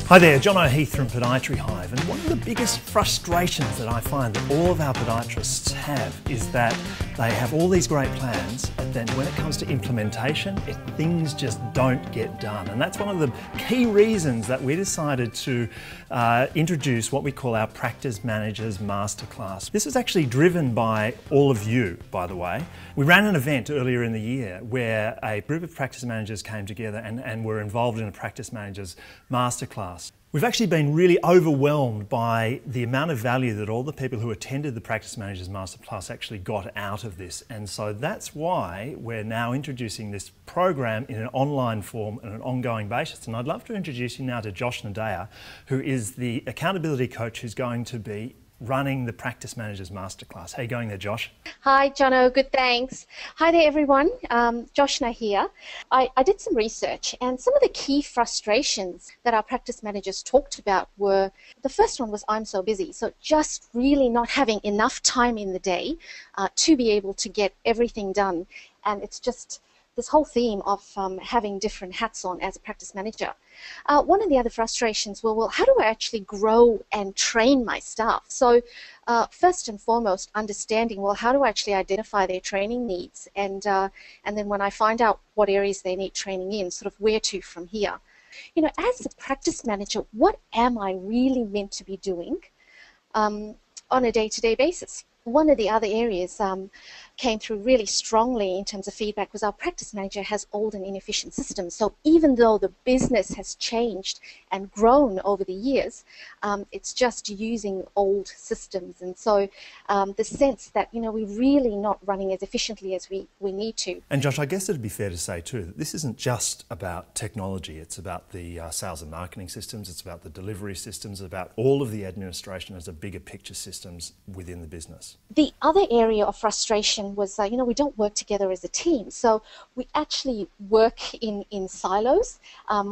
Hi there, John O'Heath from Podiatry Hive, and one of the biggest frustrations that I find that all of our podiatrists have is that they have all these great plans, but then when it comes to implementation, things just don't get done. And that's one of the key reasons that we decided to introduce what we call our Practice Managers Masterclass. This is actually driven by all of you, by the way. We ran an event earlier in the year where a group of practice managers came together and were involved in a Practice Managers Masterclass. We've actually been really overwhelmed by the amount of value that all the people who attended the Practice Managers Masterclass actually got out of this. And so that's why we're now introducing this program in an online form on an ongoing basis. And I'd love to introduce you now to Josh Nadea, who is the accountability coach who's going to be running the Practice Managers Masterclass. How are you going there, Josh? Hi, Jono. Good, thanks. Hi there, everyone. Josh Na here. I did some research, and some of the key frustrations that our practice managers talked about were, the first one was I'm so busy. So just really not having enough time in the day to be able to get everything done. And it's just this whole theme of having different hats on as a practice manager. One of the other frustrations were, well, how do I actually grow and train my staff? So first and foremost, understanding, well, how do I actually identify their training needs? And then when I find out what areas they need training in, sort of where to from here. You know, as a practice manager, what am I really meant to be doing on a day-to-day basis? One of the other areas came through really strongly in terms of feedback was our practice manager has old and inefficient systems. So even though the business has changed and grown over the years, it's just using old systems. And so the sense that, you know, we're really not running as efficiently as we need to. And Josh, I guess it'd be fair to say too that this isn't just about technology. It's about the sales and marketing systems. It's about the delivery systems, about all of the administration as a bigger picture systems within the business. The other area of frustration was, you know, we don't work together as a team. So we actually work in silos.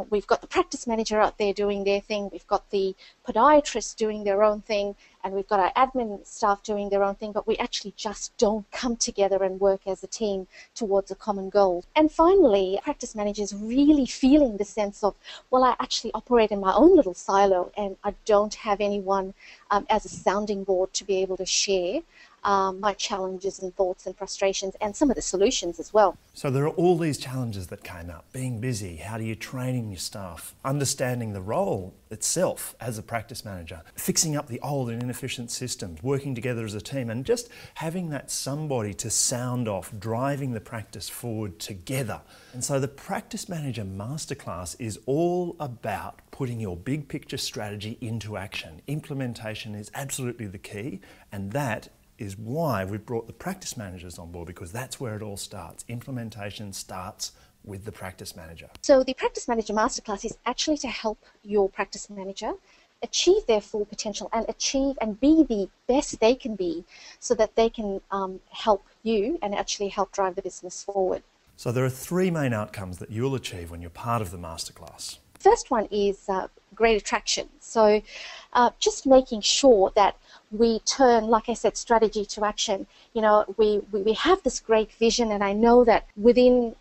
We've got the practice manager out there doing their thing. We've got the podiatrists doing their own thing. And we've got our admin staff doing their own thing, but we actually just don't come together and work as a team towards a common goal. And finally, practice managers really feeling the sense of, well, I actually operate in my own little silo and I don't have anyone as a sounding board to be able to share my challenges and thoughts and frustrations and some of the solutions as well. So there are all these challenges that came up. Being busy, how do you train your staff, understanding the role itself as a practice manager, fixing up the old and inefficient systems, working together as a team, and just having that somebody to sound off, driving the practice forward together. And so the Practice Manager Masterclass is all about putting your big picture strategy into action. Implementation is absolutely the key, and that is why we've brought the practice managers on board, because that's where it all starts. Implementation starts with the practice manager. So the Practice Manager Masterclass is actually to help your practice manager achieve their full potential and achieve and be the best they can be so that they can help you and actually help drive the business forward. So there are three main outcomes that you'll achieve when you're part of the masterclass. First one is great attraction. So just making sure that we turn, like I said, strategy to action. You know, we have this great vision, and I know that within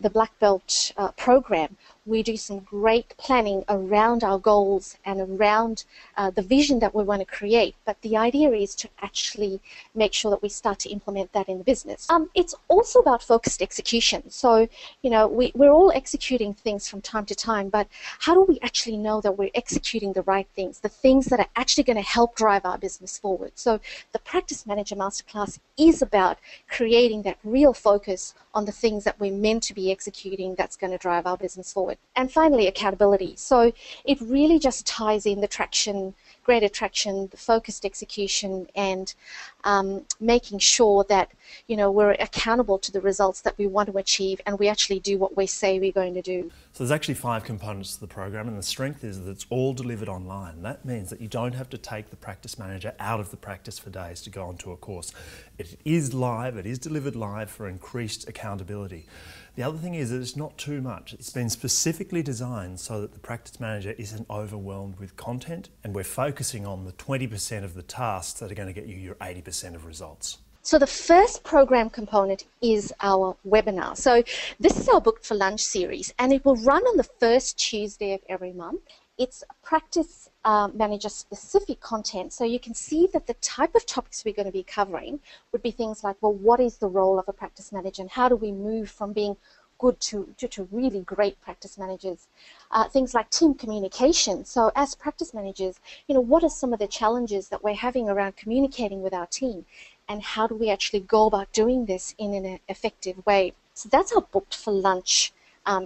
the Black Belt program, we do some great planning around our goals and around the vision that we want to create. But the idea is to actually make sure that we start to implement that in the business. It's also about focused execution. So, you know, we're all executing things from time to time, but how do we actually know that we're executing the right things, the things that are actually going to help drive our business forward? So the Practice Manager Masterclass is about creating that real focus on the things that we're meant to be executing that's going to drive our business forward. And finally, accountability. So it really just ties in the traction, great attraction, the focused execution, and making sure that, you know, we're accountable to the results that we want to achieve and we actually do what we say we're going to do. So there's actually 5 components to the program, and the strength is that it's all delivered online. That means that you don't have to take the practice manager out of the practice for days to go onto a course. It is live, it is delivered live for increased accountability. The other thing is that it's not too much. It's been specifically designed so that the practice manager isn't overwhelmed with content, and we're focusing on the 20% of the tasks that are going to get you your 80% of results. So the first program component is our webinar. So this is our Booked for Lunch series, and it will run on the first Tuesday of every month. It's practice manager specific content. So you can see that the type of topics we're going to be covering would be things like, well, what is the role of a practice manager and how do we move from being good to really great practice managers? Things like team communication. So as practice managers, what are some of the challenges that we're having around communicating with our team? And how do we actually go about doing this in an effective way? So that's our Booked for Lunch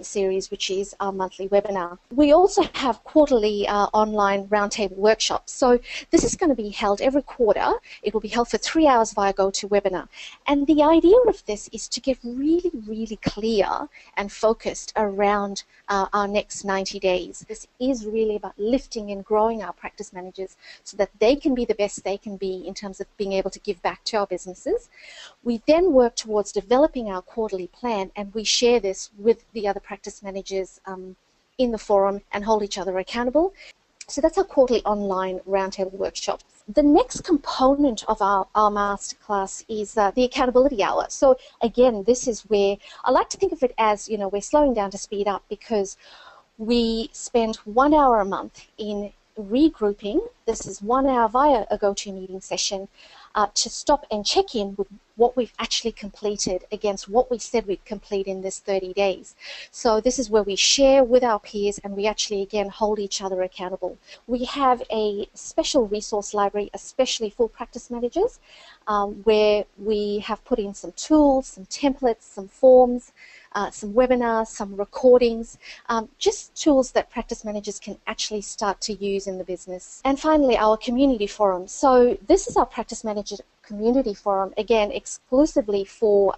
series, which is our monthly webinar. We also have quarterly online roundtable workshops. So this is going to be held every quarter. It will be held for 3 hours via GoToWebinar. And the idea of this is to get really, really clear and focused around our next 90 days. This is really about lifting and growing our practice managers so that they can be the best they can be in terms of being able to give back to our businesses. We then work towards developing our quarterly plan, and we share this with the other practice managers in the forum and hold each other accountable. So that's our quarterly online roundtable workshop. The next component of our masterclass is the accountability hour. So again, this is where I like to think of it as, we're slowing down to speed up, because we spend 1 hour a month in regrouping. This is 1 hour via a GoToMeeting session to stop and check in with what we've actually completed against what we said we'd complete in this 30 days. So this is where we share with our peers and we actually, again, hold each other accountable. We have a special resource library, especially for practice managers, where we have put in some tools, some templates, some forms, some webinars, some recordings, just tools that practice managers can actually start to use in the business. And finally, our community forum. So this is our practice manager community forum, again, exclusively for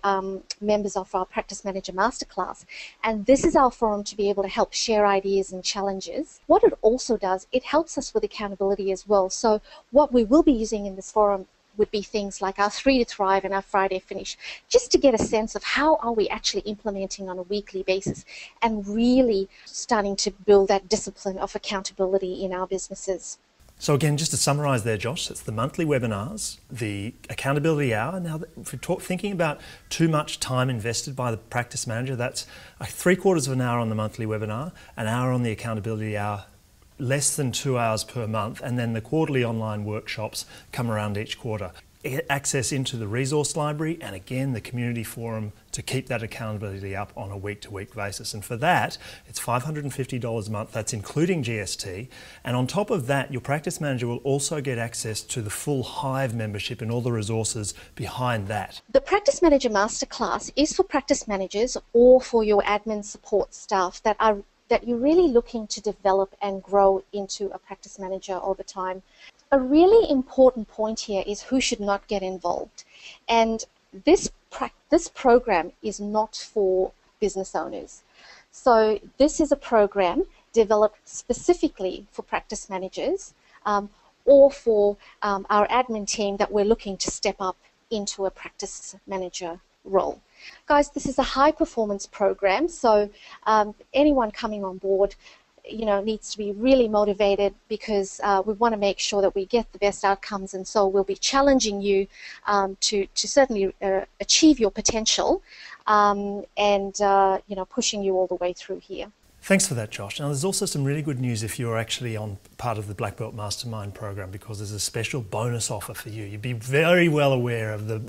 members of our Practice Manager Masterclass. And this is our forum to be able to help share ideas and challenges. What it also does, it helps us with accountability as well. So what we will be using in this forum would be things like our 3 to Thrive and our Friday Finish, just to get a sense of how are we actually implementing on a weekly basis and really starting to build that discipline of accountability in our businesses. So again, just to summarise there, Josh, that's the monthly webinars, the accountability hour. Now, if we're thinking about too much time invested by the practice manager, that's 3/4 of an hour on the monthly webinar, an hour on the accountability hour, less than 2 hours per month, and then the quarterly online workshops come around each quarter. Get access into the resource library and again the community forum to keep that accountability up on a week-to-week basis. And for that, it's $550 a month. That's including GST. And on top of that, your practice manager will also get access to the full Hive membership and all the resources behind that. The Practice Manager Masterclass is for practice managers or for your admin support staff that you're really looking to develop and grow into a practice manager over time. A really important point here is who should not get involved. And this program is not for business owners. So this is a program developed specifically for practice managers or for our admin team that we're looking to step up into a practice manager role. Guys, this is a high performance program, so anyone coming on board needs to be really motivated, because we want to make sure that we get the best outcomes, and so we'll be challenging you to certainly achieve your potential and pushing you all the way through here. Thanks for that, Josh. Now, there's also some really good news if you're actually on part of the Black Belt Mastermind program, because there's a special bonus offer for you. You'd be very well aware of the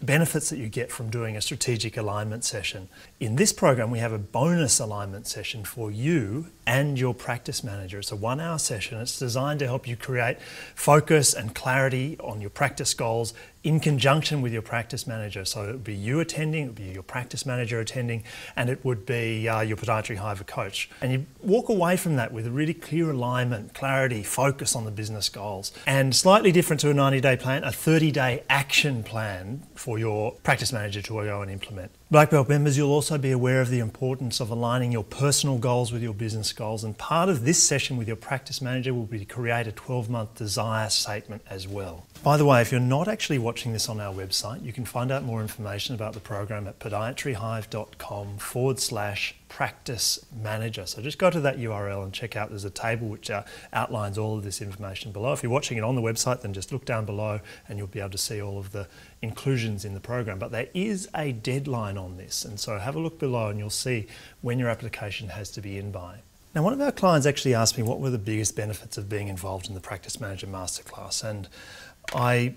benefits that you get from doing a strategic alignment session. In this program, we have a bonus alignment session for you and your practice manager. It's a 1 hour session. It's designed to help you create focus and clarity on your practice goals in conjunction with your practice manager. So it would be you attending, it would be your practice manager attending, and it would be your Podiatry Hive coach. And you walk away from that with a really clear alignment, clarity, focus on the business goals. And slightly different to a 90-day plan, a 30-day action plan for your practice manager to go and implement. Black Belt members, you'll also be aware of the importance of aligning your personal goals with your business goals, and part of this session with your practice manager will be to create a 12-month desire statement as well. By the way, if you're not actually watching this on our website, you can find out more information about the program at podiatryhive.com/practice manager. So just go to that URL and check out, there's a table which outlines all of this information below. If you're watching it on the website, then just look down below and you'll be able to see all of the inclusions in the program. But there is a deadline on this, and so have a look below and you'll see when your application has to be in by. Now, one of our clients actually asked me what were the biggest benefits of being involved in the Practice Manager Masterclass, and I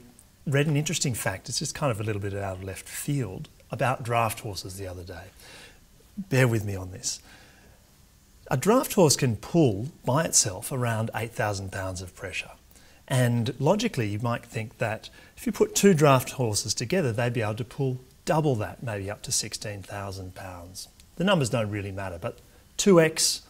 read an interesting fact, it's just kind of a little bit out of left field, about draft horses the other day. Bear with me on this. A draft horse can pull by itself around 8,000 pounds of pressure. And logically, you might think that if you put two draft horses together, they'd be able to pull double that, maybe up to 16,000 pounds. The numbers don't really matter, but 2x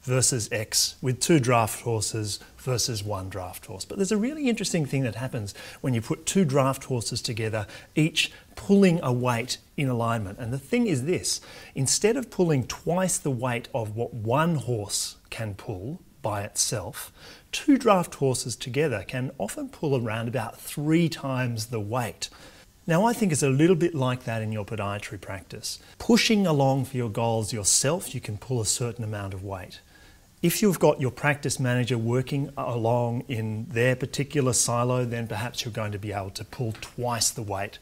versus X with two draft horses versus one draft horse. But there's a really interesting thing that happens when you put two draft horses together, each pulling a weight in alignment. And the thing is this, instead of pulling twice the weight of what one horse can pull by itself, two draft horses together can often pull around about 3 times the weight. Now, I think it's a little bit like that in your podiatry practice. Pushing along for your goals yourself, you can pull a certain amount of weight. If you've got your practice manager working along in their particular silo, then perhaps you're going to be able to pull twice the weight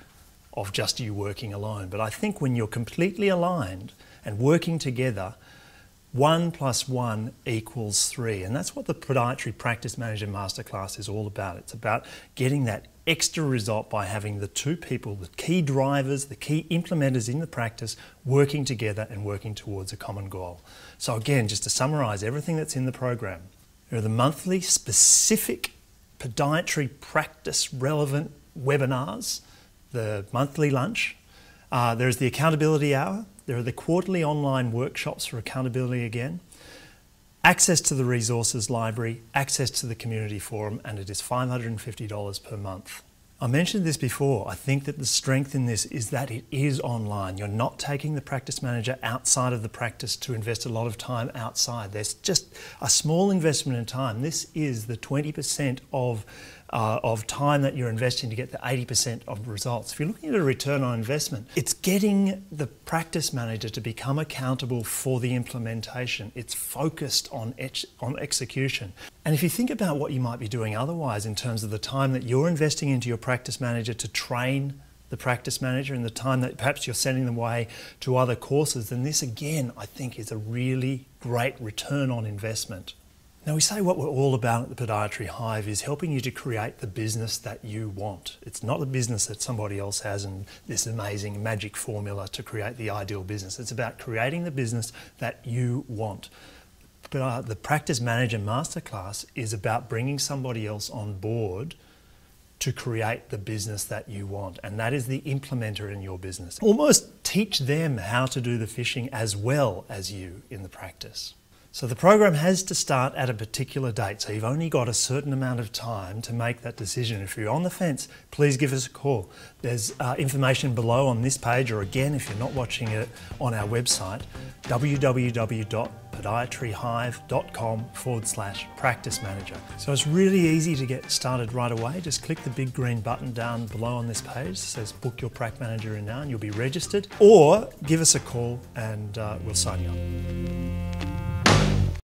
of just you working alone. But I think when you're completely aligned and working together, 1 + 1 = 3. And that's what the Podiatry Practice Manager Masterclass is all about. It's about getting that extra result by having the two people, the key drivers, the key implementers in the practice, working together and working towards a common goal. So again, just to summarise everything that's in the program, there are the monthly specific podiatry practice relevant webinars, the monthly lunch, there's the accountability hour, there are the quarterly online workshops for accountability again, access to the resources library, access to the community forum, and it is $550 per month. I mentioned this before. I think that the strength in this is that it is online. You're not taking the practice manager outside of the practice to invest a lot of time outside. There's just a small investment in time. This is the 20% of time that you're investing to get the 80% of results. If you're looking at a return on investment, it's getting the practice manager to become accountable for the implementation. It's focused on execution. And if you think about what you might be doing otherwise in terms of the time that you're investing into your practice manager to train the practice manager and the time that perhaps you're sending them away to other courses, then this again, I think, is a really great return on investment. Now, we say what we're all about at the Podiatry Hive is helping you to create the business that you want. It's not a business that somebody else has and this amazing magic formula to create the ideal business. It's about creating the business that you want. But the Practice Manager Masterclass is about bringing somebody else on board to create the business that you want. And that is the implementer in your business. Almost teach them how to do the fishing as well as you in the practice. So the program has to start at a particular date, so you've only got a certain amount of time to make that decision. If you're on the fence, please give us a call. There's information below on this page, or again, if you're not watching it on our website, www.podiatryhive.com/practice manager. So it's really easy to get started right away. Just click the big green button down below on this page. It says book your prac manager in now and you'll be registered, or give us a call and we'll sign you up.